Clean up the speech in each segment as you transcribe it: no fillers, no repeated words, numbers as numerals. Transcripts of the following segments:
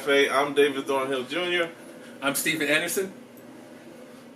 Cafe. I'm David Thornhill Jr. I'm Stephen Anderson.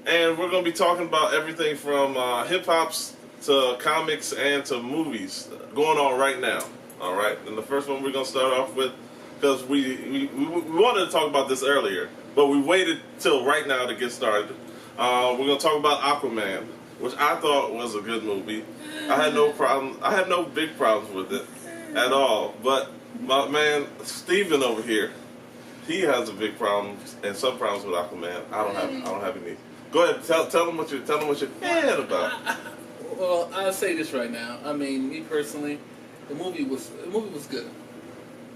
And we're going to be talking about everything from hip-hops to comics and to movies going on right now. All right? And the first one we're going to start off with, because we wanted to talk about this earlier, but we waited till right now to get started. We're going to talk about Aquaman, which I thought was a good movie. I had no problem. I had no big problems with it at all. But my man Steven over here, he has a big problem and some problems with Aquaman. I don't have any. Go ahead, tell them what you're mad about. Well, I'll say this right now. I mean, me personally, the movie was good.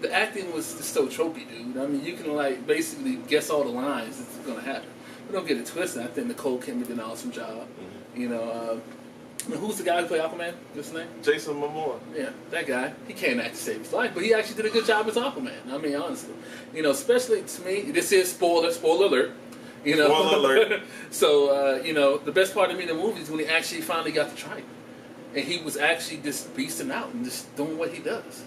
The acting was just so tropey, dude. I mean, you can like basically guess all the lines that's gonna happen. But don't get it twisted. I think Nicole Kidman did an awesome job. Mm-hmm. You know, who's the guy who played Aquaman? What's his name? Jason Momoa. Yeah, that guy. He can't act to save his life, but he actually did a good job as Aquaman. I mean, honestly, you know, especially to me, this is spoiler alert. You know, spoiler alert. So you know, the best part of me in the movie is when he actually finally got to try it, and he was actually just beasting out and just doing what he does.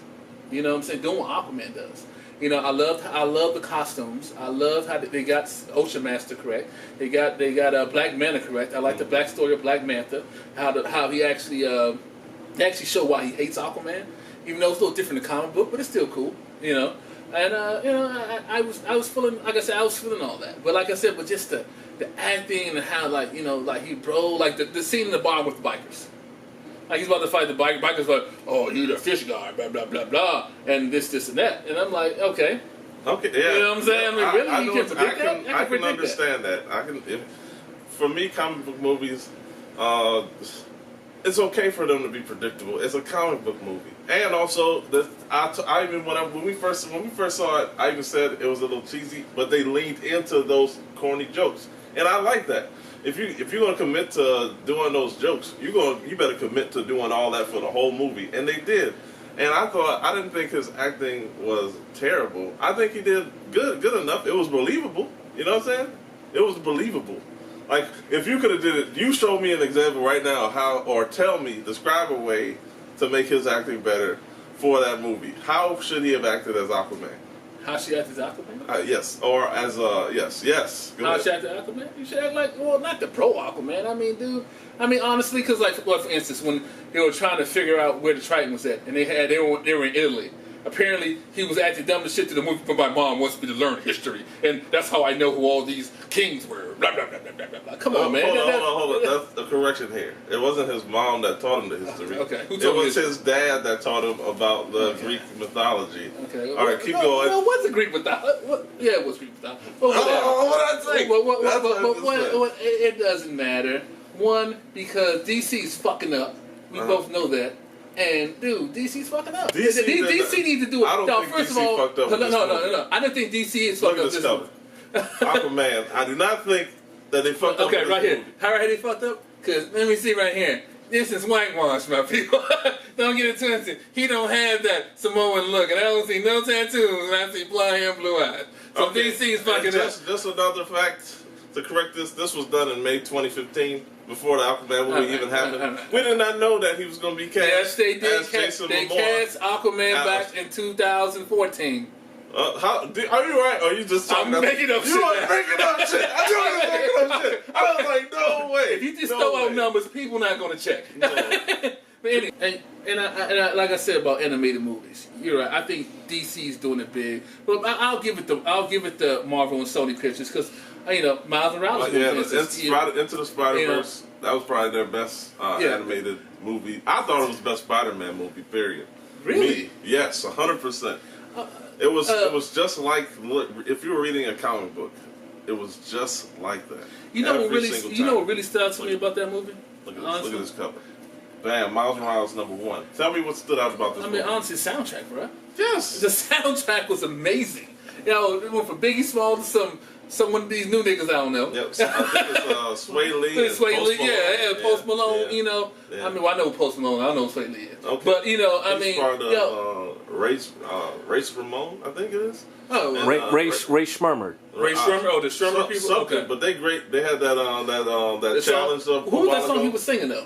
You know what I'm saying? Doing what Aquaman does. You know, I love the costumes. I love how they got Ocean Master correct. They got Black Manta correct. I like the backstory of Black Manta. How he actually they actually show why he hates Aquaman, even though it's a little different in the comic book, but it's still cool. You know, and you know, I was feeling, like I said, I was feeling all that. But like I said, but just the acting and how, like, you know, like he like the scene in the bar with the bikers. Like he's about to fight the bikers, like, oh, you're the fish guy, blah blah blah blah, and this and that, and I'm like, okay, yeah, you know what I'm saying? I mean, really, you can predict that? I can understand that. For me, comic book movies, it's okay for them to be predictable. It's a comic book movie, and also when we first saw it, I even said it was a little cheesy, but they leaned into those corny jokes, and I like that. If you're gonna commit to doing those jokes, you better commit to doing all that for the whole movie, and they did. And I didn't think his acting was terrible. I think he did good enough. It was believable. You know what I'm saying? It was believable. Like, if you could have did it, you show me an example right now describe a way to make his acting better for that movie. How should he have acted as Aquaman? How she act as Aquaman? Yes, or as yes. How she act as Aquaman? You should act like, well, not the pro Aquaman. I mean, dude. I mean, honestly, because like, well, for instance, when they were trying to figure out where the Triton was at, and they were in Italy. Apparently, he was acting dumb as shit to the movie, but my mom wants me to learn history, and that's how I know who all these kings were. Blah blah blah blah blah blah. Come on, man. Hold on. That's the correction here. It wasn't his mom that taught him the history. Okay. It was his dad that taught him about the Greek mythology. Okay. All right, keep going. Well, what's the Greek mythology? Yeah, it was Greek mythology. What did I say? It doesn't matter. One, because DC is fucking up. We both know that. And dude, DC's fucking up. DC needs to do it. I don't think first DC of all, fucked up. No. I don't think DC is fucked up. Look at this cover. Aquaman. I do not think that they fucked up. Okay, right here. How they fucked up? Because let me see right here. This is whitewash, my people. Don't get it twisted. He don't have that Samoan look, and I don't see no tattoos, and I see blonde hair and blue eyes. So DC is fucking up. Just another fact to correct this. This was done in May 2015. Before the Aquaman movie even happened, we did not know that he was going to be cast. Yes, they did. They Momoa. Cast Aquaman back in 2014. Are you right? Or are you just talking? I'm making up shit. You are making up shit. I knew you were making up shit. I was like, no way. If you just throw out numbers, people not going to check. No. But anyway, and I, like I said about animated movies, you're right. I think DC's doing it big, but I'll give it the Marvel and Sony pictures because. You know, Miles Morales. Into the Spider-Verse. That was probably their best animated movie. I thought it was the best Spider-Man movie. Period. Really? Me, yes, 100%. It was just like if you were reading a comic book. It was just like that. You know what really stood out to me about that movie? Look at this cover. Bam, Miles Morales #1. Tell me what stood out about this movie. I mean, honestly, soundtrack, bro. Yes. The soundtrack was amazing. You know, it went from Biggie Small to some of these new niggas I don't know. Yep, so I think it's Sway Lee. Post Malone. Yeah. You know, yeah. I mean, well, I know Post Malone. I don't know who Sway Lee is. Okay. But you know, I mean, part of Race Ramon, I think it is. Oh, Ray Schmurmer. Ray Schmurmer. Oh, the Schmurmer people. Okay. But they great. They had that challenge of. Who was that song he was singing though?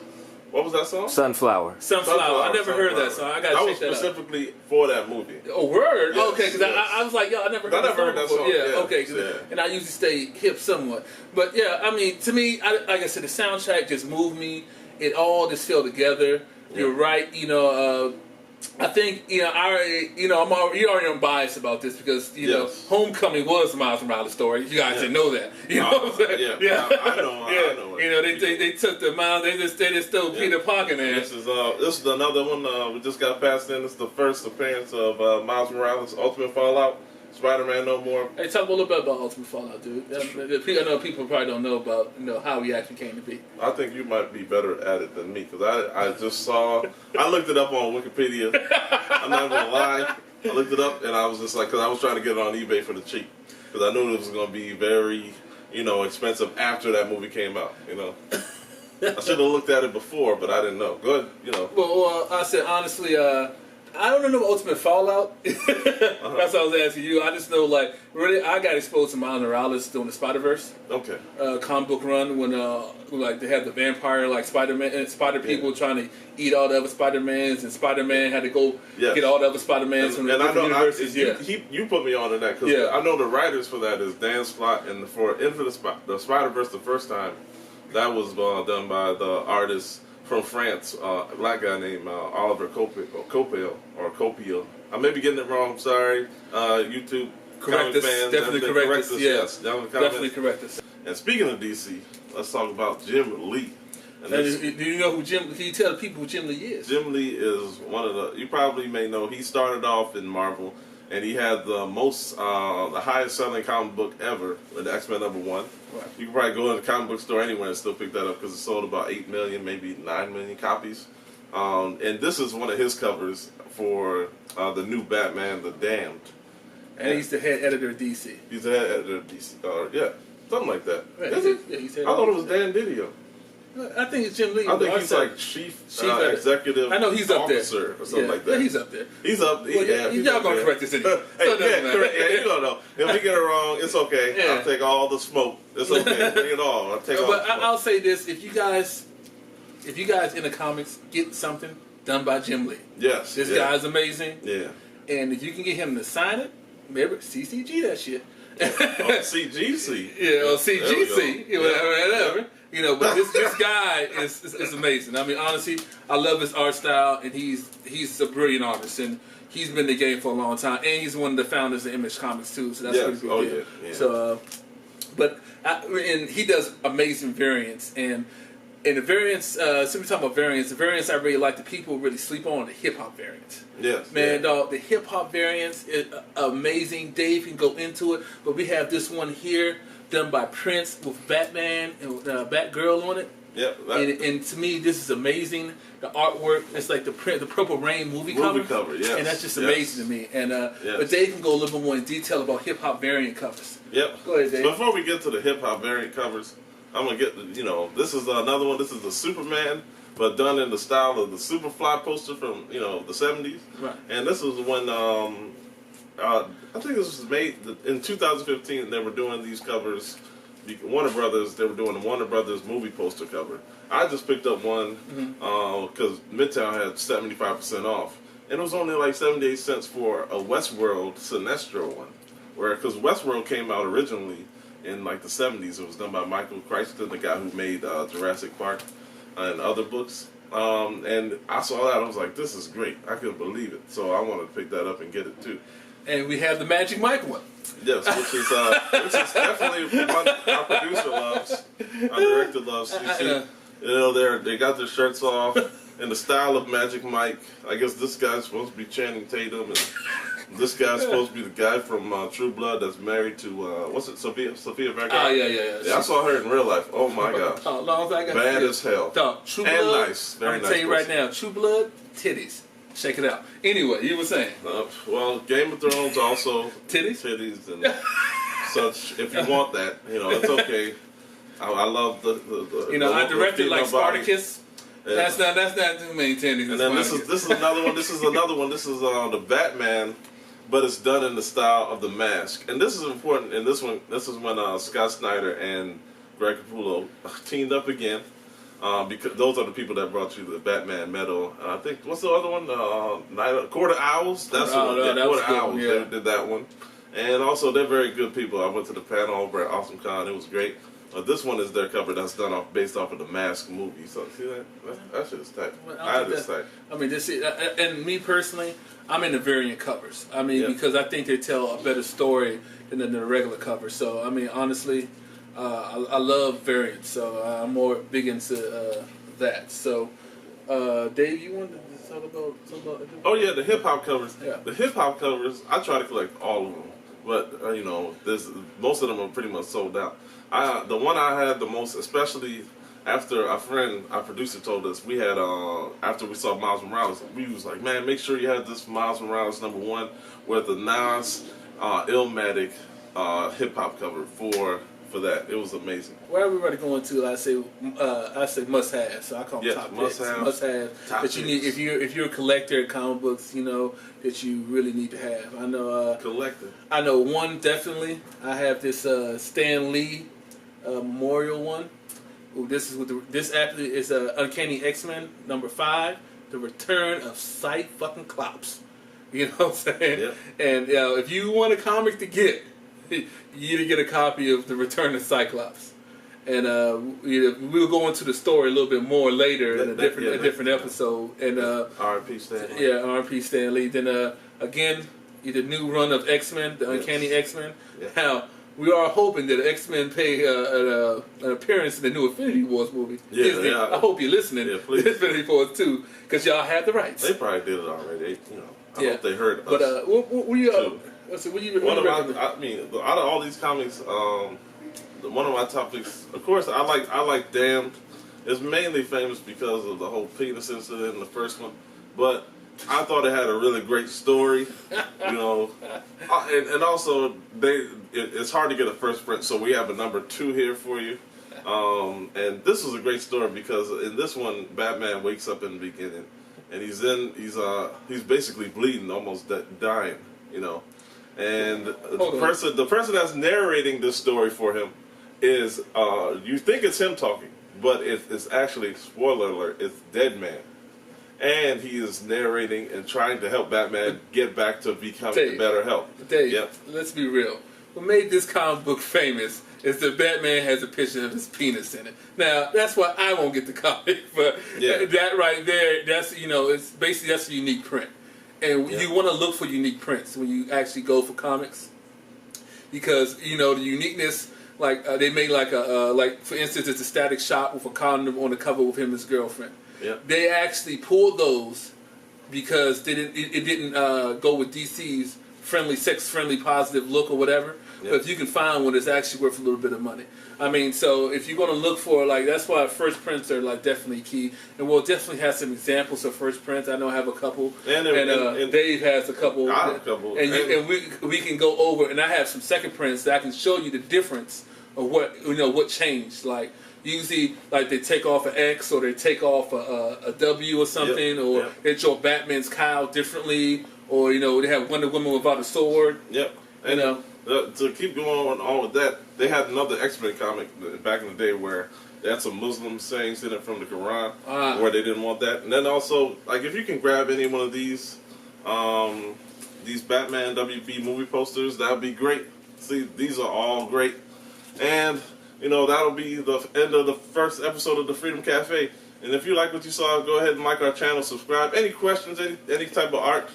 What was that song? Sunflower. Sunflower. I never heard that song. I gotta check that out. Specifically for that movie. Oh, word? Yes, okay, because I was like, yo, I never heard that song. Yeah, okay. And I usually stay hip somewhat. But yeah, I mean, to me, like I said, the soundtrack just moved me. It all just fell together. Yeah. You're right. You know, I think you're already unbiased about this because you know Homecoming was the Miles Morales story. You guys didn't know that. You know what I'm saying? Yeah. I know. I know. You know, they took the Miles. They just threw Peter Parker in there. This is another one we just got passed in. This is the first appearance of Miles Morales, Ultimate Fallout. Spider-Man No More. Hey, talk a little bit about Ultimate Fallout, dude. I know people probably don't know about how he actually came to be. I think you might be better at it than me because I just saw. I looked it up on Wikipedia. I'm not gonna lie. I looked it up and I was just like, because I was trying to get it on eBay for the cheap because I knew it was going to be very, expensive after that movie came out. I should have looked at it before, but I didn't know. Go ahead. Well, I said honestly. I don't know Ultimate Fallout. That's what I was asking you. I just know, really, I got exposed to Miles Morales doing the Spider-Verse. Okay. Comic book run when, they had the vampire, Spider-Man, Spider people trying to eat all the other Spider-Mans, and Spider-Man had to go get all the other Spider-Mans from the different universes. You put me on to that because I know the writers for that is Dan Slott, and for Into the Spider-Verse the first time, that was done by the artist from France, a black guy named Oliver Copiel. I may be getting it wrong. Sorry, YouTube. Correct us. Fans, definitely correct us. Yes, definitely correct us. And speaking of DC, let's talk about Jim Lee. Do you know who Jim? Can you tell the people who Jim Lee is? Jim Lee is one of the. You probably may know. He started off in Marvel, and he had the highest selling comic book ever with X-Men #1. Right. You can probably go in a comic book store anywhere and still pick that up because it sold about 8 million, maybe 9 million copies. And this is one of his covers for the new Batman, The Damned. And he's the head editor of DC. He's the head editor of DC. Something like that. Right. Is it? Yeah, he's I thought it was Dan Didio. I think it's Jim Lee. I think he's like chief executive. I know he's up there, officer or something like that. Yeah, he's up there. He's up. Y'all gonna correct this anyway. You don't know. If we get it wrong, it's okay. Yeah. I'll take all the smoke. It's okay. Bring it all. I'll take all the smoke. I'll say this: if you guys in the comics get something done by Jim Lee, this guy's amazing. Yeah. And if you can get him to sign it, maybe CCG that shit. CGC. Or CGC. Whatever. But this guy is amazing. I mean, honestly, I love his art style, and he's a brilliant artist, and he's been in the game for a long time, and he's one of the founders of Image Comics too. So that's pretty good. Yeah. So, and he does amazing variants, and the variants. Since we're talking about variants, the variants I really like. The people really sleep on the hip hop variants. Yes, man, dog. The hip hop variants is amazing. Dave can go into it, but we have this one here. Done by Prince with Batman and Batgirl on it. Yep. And to me, this is amazing. The artwork, it's like the Purple Rain movie cover. Yes. And that's just amazing to me. And but Dave can go a little bit more in detail about hip hop variant covers. Yep. Go ahead, Dave. Before we get to the hip hop variant covers, I'm gonna get this is another one. This is the Superman, but done in the style of the Superfly poster from the 70s. Right. And this was when I think this was made in 2015. They were doing these covers. Warner Brothers. They were doing the Warner Brothers movie poster cover. I just picked up one because Midtown had 75% off, and it was only like 78 cents for a Westworld Sinestro one. Because Westworld came out originally in like the 70s. It was done by Michael Crichton, the guy who made Jurassic Park and other books. And I saw that. I was like, this is great. I couldn't believe it. So I wanted to pick that up and get it too. And we have the Magic Mike one. Yes, which is definitely one our producer loves, our director loves. They got their shirts off in the style of Magic Mike. I guess this guy's supposed to be Channing Tatum, and this guy's supposed to be the guy from True Blood that's married to Sofia Vergara. Yeah, I saw her in real life. Oh my gosh, bad as hell. True Blood, and nice, very nice. I'm telling you right now, True Blood, titties. Check it out. Anyway, you were saying. Well, Game of Thrones also titties and such. If you want that, it's okay. I love the I directed like Spartacus. Yeah. That's not too many titties. And then this is another one. This is another one. This is the Batman, but it's done in the style of The Mask. And this is important. And this is when Scott Snyder and Greg Capullo teamed up again. because those are the people that brought you the Batman medal. I think what's the other one? Quarter Owls. That's the one. that was Quarter good, Owls. yeah. They did that one. And also, they're very good people. I went to the panel over at Awesome Con. It was great. This one is their cover that's done based off of the Mask movie. So see that shit is tight. Well, I just tight. I mean, this is, and me personally, I'm into variant covers. I mean, because I think they tell a better story than the regular cover. So I mean, honestly, I love variants. So I'm more big into that. So, Dave, you wanted to talk about Oh yeah, the hip hop covers. Yeah. The hip hop covers. I try to collect all of them, but most of them are pretty much sold out. The one I had the most, especially after our producer told us, we had, after we saw Miles Morales, we was like, man, make sure you have this Miles Morales #1 with the Nas Illmatic hip-hop cover for that. It was amazing. Where everybody going to, I say must-have. So I call them top picks. Must-have that you need if you're a collector of comic books, that you really need to have. I know Collector. I know one definitely. I have this Stan Lee memorial one. Ooh, this actually is Uncanny X-Men #5, The Return of Cyclops. You know what I'm saying? Yep. And if you want a comic to get, you need to get a copy of The Return of Cyclops. And we'll go into the story a little bit more later in a different episode. And R.I.P. Stan Lee. yeah, R.I.P. Stan Lee. Then again, the new run of X-Men, the Uncanny X-Men. Yeah. How we are hoping that X-Men pay an appearance in the new Infinity Wars movie. Yeah, Disney, yeah. I hope you're listening. Yeah, please. Infinity Wars 2, because y'all have the rights. They probably did it already. I hope they heard us. But what you let's see, what you recommend? Out of all these comics, one of my topics, of course, I like Damned. It's mainly famous because of the whole penis incident in the first one, but I thought it had a really great story, and also it's hard to get a first print, so we have a #2 here for you. And this was a great story because in this one, Batman wakes up in the beginning, and he's basically bleeding, almost dying, and the person that's narrating this story for him is you think it's him talking, but it's actually, spoiler alert, it's Deadman. And he is narrating and trying to help Batman get back to becoming better health. Dave, let's be real. What made this comic book famous is that Batman has a picture of his penis in it. Now, that's why I won't get the comic, but that right there, that's it's basically that's a unique print. And you want to look for unique prints when you actually go for comics, because the uniqueness. Like they made for instance, it's a static shot with a condom on the cover with him and his girlfriend. Yeah. They actually pulled those because it didn't go with DC's sex-friendly, positive look or whatever. Yeah. But if you can find one, it's actually worth a little bit of money. I mean, so if you're going to look for, that's why first prints are, definitely key. And we'll definitely have some examples of first prints. I know I have a couple. And Dave has a couple. I have a couple. And we can go over, and I have some second prints that I can show you the difference of what changed. Like, usually, they take off an X or they take off a W or something, or they draw Batman's cowl differently, or, they have Wonder Woman without a sword. Yep. And to keep going on with that, they had another X-Men comic back in the day where they had some Muslim sayings in it from the Quran, where they didn't want that. And then also, if you can grab any one of these Batman WB movie posters, that would be great. See, these are all great. And, that'll be the end of the first episode of the Freedom Cafe. And if you like what you saw, go ahead and like our channel, subscribe. Any questions, any type of art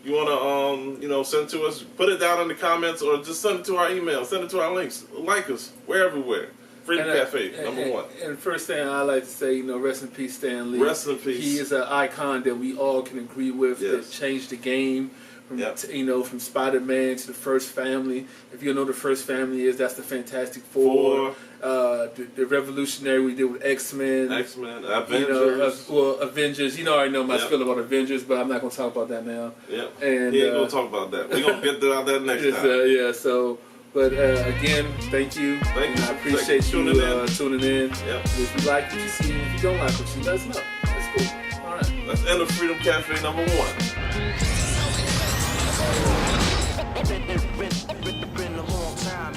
you want to, send to us, put it down in the comments, or just send it to our email, send it to our links. Like us. We're everywhere. Freedom Cafe, #1. And first thing I like to say, rest in peace, Stan Lee. Rest in peace. He is an icon that we all can agree with. Yes. That changed the game. From Spider-Man to the First Family. If you know the First Family is, that's the Fantastic Four. The revolutionary we did with X-Men. Avengers. Avengers. You already know my spiel about Avengers, but I'm not going to talk about that now. Yep. And he ain't going to talk about that. We're going to get to that next time. But again, thank you. Thank you. I appreciate you tuning in. Yep. If you like what you see, if you don't like what you see, let us know. That's cool. All right. That's the end of Freedom Cafe #1. Been a long time.